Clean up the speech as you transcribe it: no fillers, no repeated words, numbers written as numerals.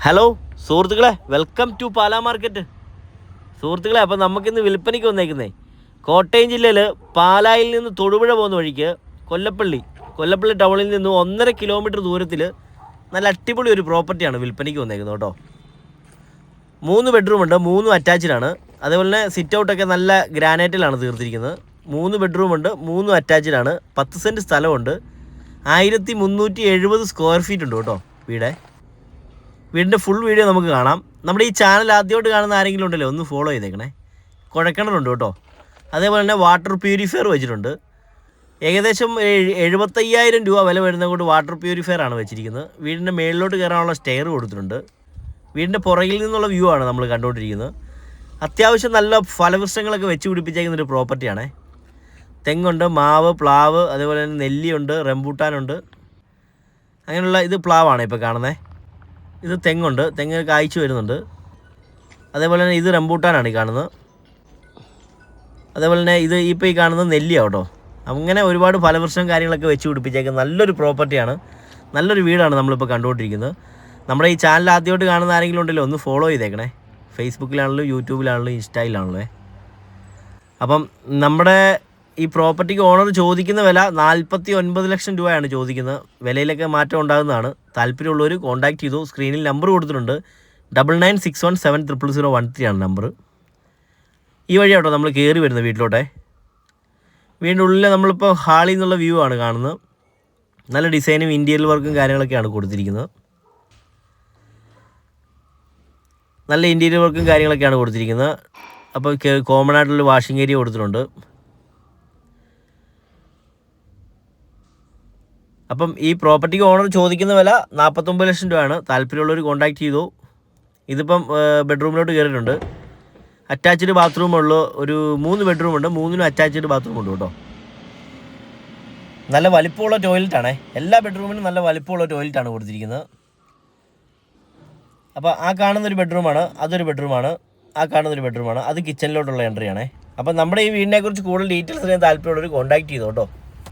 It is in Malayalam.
ഹലോ സുഹൃത്തുക്കളെ, വെൽക്കം ടു പാലാ മാർക്കറ്റ്. സുഹൃത്തുക്കളെ, അപ്പോൾ നമുക്കിന്ന് വിൽപ്പനയ്ക്ക് വന്നേക്കുന്നേ കോട്ടയം ജില്ലയിൽ പാലായിൽ നിന്ന് തൊടുപുഴ പോകുന്ന വഴിക്ക് കൊല്ലപ്പള്ളി ടൗണിൽ നിന്ന് 1.5 കിലോമീറ്റർ ദൂരത്തിൽ നല്ല അടിപൊളി ഒരു പ്രോപ്പർട്ടിയാണ് വിൽപ്പനയ്ക്ക് വന്നേക്കുന്നത് കേട്ടോ. 3 ബെഡ്റൂമുണ്ട്, 3 അറ്റാച്ച്ഡാണ്. അതേപോലെ തന്നെ സിറ്റ് ഔട്ടൊക്കെ നല്ല ഗ്രാനൈറ്റിലാണ് തീർത്തിരിക്കുന്നത്. 3 ബെഡ്റൂമുണ്ട്, 3 അറ്റാച്ച്ഡാണ്. 10 സെൻറ്റ് സ്ഥലമുണ്ട്. 1370 സ്ക്വയർ ഫീറ്റ് ഉണ്ട് കേട്ടോ വീടിൻ്റെ ഫുൾ വീഡിയോ നമുക്ക് കാണാം. നമ്മുടെ ഈ ചാനൽ ആദ്യമായിട്ട് കാണുന്ന ആരെങ്കിലും ഉണ്ടല്ലോ, ഒന്ന് ഫോളോ ചെയ്തേക്കണേ. കുഴക്കിണറുണ്ട് കേട്ടോ. അതേപോലെ തന്നെ വാട്ടർ പ്യൂരിഫയർ വെച്ചിട്ടുണ്ട്. ഏകദേശം 75,000 രൂപ വില വരുന്നത് കൊണ്ട് വാട്ടർ പ്യൂരിഫയർ ആണ് വെച്ചിരിക്കുന്നത്. വീടിൻ്റെ മേളിലോട്ട് കയറാനുള്ള സ്റ്റെയർ കൊടുത്തിട്ടുണ്ട്. വീടിൻ്റെ പുറകിൽ നിന്നുള്ള വ്യൂ ആണ് നമ്മൾ കണ്ടുകൊണ്ടിരിക്കുന്നത്. അത്യാവശ്യം നല്ല ഫലവൃക്ഷങ്ങളൊക്കെ വെച്ച് പിടിപ്പിച്ചേക്കുന്നൊരു പ്രോപ്പർട്ടിയാണേ. തെങ്ങുണ്ട്, മാവ്, പ്ലാവ്, അതേപോലെ തന്നെ നെല്ലിയുണ്ട്, റംബൂട്ടാനുണ്ട്. അങ്ങനെയുള്ള ഇത് പ്ലാവാണ് ഇപ്പോൾ കാണുന്നത്. ഇത് തെങ്ങുണ്ട്, തെങ്ങ് കായ്ച്ചു വരുന്നുണ്ട്. അതേപോലെ തന്നെ ഇത് റംബൂട്ടാനാണ് ഈ കാണുന്നത്. അതേപോലെ തന്നെ ഇത് ഇപ്പോൾ ഈ കാണുന്നത് നെല്ലിയാണ് കേട്ടോ. അങ്ങനെ ഒരുപാട് ഫലവൃക്ഷം കാര്യങ്ങളൊക്കെ വെച്ച് പിടിപ്പിച്ചേക്കുന്ന നല്ലൊരു പ്രോപ്പർട്ടിയാണ്, നല്ലൊരു വീടാണ് നമ്മളിപ്പോൾ കണ്ടുകൊണ്ടിരിക്കുന്നത്. നമ്മുടെ ഈ ചാനൽ ആദ്യമായിട്ട് കാണുന്ന ആരെങ്കിലും ഉണ്ടല്ലോ, ഒന്ന് ഫോളോ ചെയ്തേക്കണേ. ഫേസ്ബുക്കിലാണെങ്കിലും യൂട്യൂബിലാണെങ്കിലും ഇൻസ്റ്റയിലാണല്ലോ. അപ്പം നമ്മുടെ ഈ പ്രോപ്പർട്ടിക്ക് ഓണർ ചോദിക്കുന്ന വില 49 ലക്ഷം രൂപയാണ് ചോദിക്കുന്നത്. വിലയിലൊക്കെ മാറ്റം ഉണ്ടാകുന്നതാണ്. താല്പര്യമുള്ളവർ കോൺടാക്ട് ചെയ്തു. സ്ക്രീനിൽ നമ്പർ കൊടുത്തിട്ടുണ്ട്. 9961700013 ആണ് നമ്പർ. ഈ വഴിയാട്ടോ നമ്മൾ കയറി വരുന്നത് വീട്ടിലോട്ടെ. വീടിൻ്റെ ഉള്ളിൽ നമ്മളിപ്പോൾ ഹാളിൽ നിന്നുള്ള വ്യൂ ആണ് കാണുന്നത്. നല്ല ഡിസൈനും ഇൻറ്റീരിയർ വർക്കും കാര്യങ്ങളൊക്കെയാണ് കൊടുത്തിരിക്കുന്നത്. നല്ല ഇൻറ്റീരിയർ വർക്കും കാര്യങ്ങളൊക്കെയാണ് കൊടുത്തിരിക്കുന്നത്. അപ്പോൾ കോമൺ ആയിട്ടുള്ള വാഷിംഗ് ഏരിയ കൊടുത്തിട്ടുണ്ട്. അപ്പം ഈ പ്രോപ്പർട്ടിക്ക് ഓണർ ചോദിക്കുന്ന വില 49 ലക്ഷം രൂപയാണ്. താല്പര്യമുള്ളവർ കോൺടാക്ട് ചെയ്തു. ഇതിപ്പം ബെഡ്റൂമിലോട്ട് കയറിയിട്ടുണ്ട്. അറ്റാച്ച്ഡ് ബാത്റൂമുള്ള ഒരു 3 ബെഡ്റൂമുണ്ട്, 3നും അറ്റാച്ച്ഡ് ബാത്റൂം ഉണ്ട് കേട്ടോ. നല്ല വലിപ്പമുള്ള ടോയ്ലറ്റാണേ. എല്ലാ ബെഡ്റൂമിനും നല്ല വലിപ്പമുള്ള ടോയ്ലറ്റാണ് കൊടുത്തിരിക്കുന്നത്. അപ്പോൾ ആ കാണുന്നൊരു ബെഡ്റൂമാണ്, അതൊരു ബെഡ്റൂമാണ്. ആ കാണുന്നൊരു ബെഡ്റൂമാണ്, അത് കിച്ചണിലോട്ടുള്ള എൻട്രി ആണേ. അപ്പം നമ്മുടെ ഈ വീടിനെക്കുറിച്ച് കൂടുതൽ ഡീറ്റെയിൽസ് അറിയാൻ താല്പര്യമുള്ളവർ കോൺടാക്ട് ചെയ്തു കേട്ടോ.